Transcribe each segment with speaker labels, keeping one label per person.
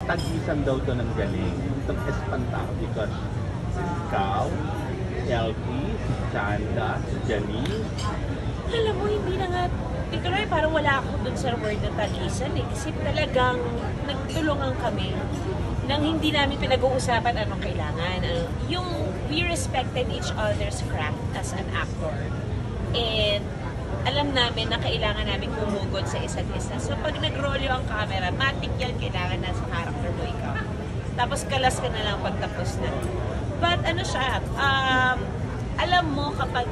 Speaker 1: tagisan daw to ng galing. Itong Espantado because ikaw, LP, si Chanda, si Janice.
Speaker 2: Alam mo, hindi na nga, tuloy parang wala ako dun sa word na tagisan eh. Kasi talagang nagtulungan kami nang hindi namin pinag-uusapan anong kailangan. We respected each other's craft as an actor. And alam namin na kailangan namin humugod sa isa't isa. So pag nag-rolyo ang camera, matik yan, kailangan na sa character mo ikaw. Tapos kalas ka na lang pagtapos na. But ano siya, alam mo kapag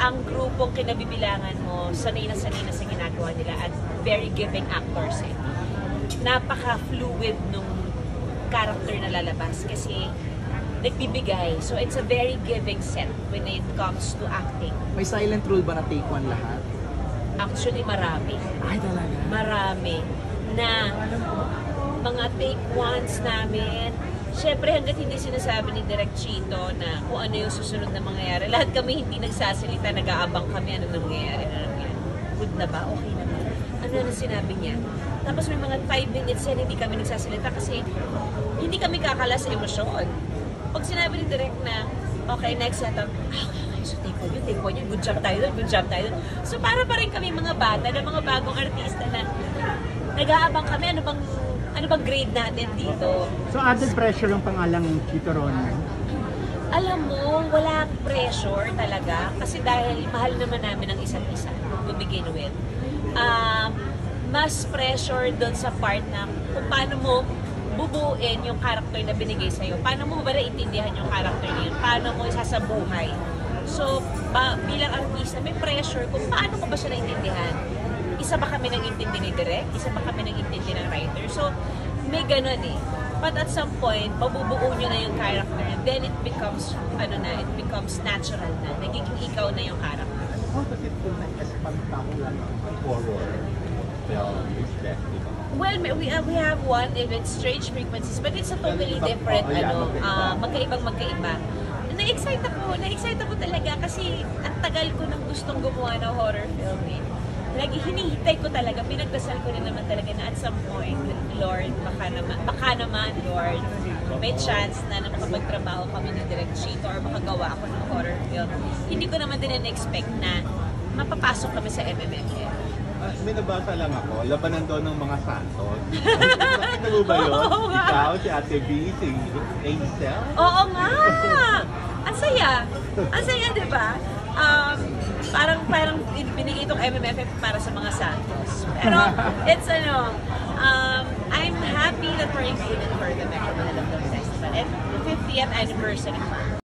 Speaker 2: ang grupong kinabibilangan mo, sanay na sa ginagawa nila at very giving actors eh. Napaka-fluid nung character na lalabas kasi nagbibigay. So it's a very giving set when it comes to acting.
Speaker 3: May silent rule ba na take one lahat?
Speaker 2: Actually, marami.
Speaker 3: Ay, talaga?
Speaker 2: Marami. Na mga take ones namin. Siyempre, hanggat hindi sinasabi ni Direk Chito na kung ano yung susunod na mangyayari. Lahat kami hindi nagsasalita, nag-aabang kami ano nangyayari. Good na ba? Okay na ba? Ano na sinabi niya? Tapos may mga 5 minutes yan, hindi kami nagsasalita kasi hindi kami kakala sa emosyon. Pag sinabi ni Direk na, okay, next setup, okay, so take one yun, good job tayo dun. So para pa rin kami mga bata, na mga bagong artista na nag-aabang kami, ano bang grade natin dito.
Speaker 4: So added pressure yung pangalang Chito Ron?
Speaker 2: Alam mo, wala pressure talaga kasi dahil mahal naman namin ang isa't isa to begin with. Mas pressure doon sa part na kung paano mo bubuin yung character na binigay sa'yo. Paano mo ba naiintindihan yung character na yun? Paano mo isasabuhay? So, bilang artista, may pressure kung paano ko ba siya naiintindihan. Isa ba kami nag-intindi ni Direk? Isa ba kami nag-intindi ng writer? So, may ganun eh. But at some point, mabubuo nyo na yung character and then it becomes, it becomes natural na. Nagiging ikaw na yung character.
Speaker 1: How does it feel na Espantado lang ang horror film is that, di ba?
Speaker 2: Well, we have one, if it's Strange Frequencies, but it's a totally different, magkaiba. Na-excite ako talaga kasi ang tagal ko nang gustong gumawa ng horror film eh. Lagi hinihintay ko talaga, pinagdasal ko rin naman talaga na at some point, Lord, baka naman, Lord, may chance na makapagtrabaho kami ng Direk Chito or makagawa ako ng horror film. Hindi ko naman din na-expect na mapapasok kami sa MMFF.
Speaker 1: May nabasa lang ako, labanan daw ng mga santos. Nakita mo ba yun? Ikaw, si Ate B, si Hazel?
Speaker 2: Oo nga! Ang saya! Ang saya, di ba? Parang binigay itong MMFF para sa mga santos. Pero, it's I'm happy that we're included for the Metro Manila Film Festival. And the 50th anniversary.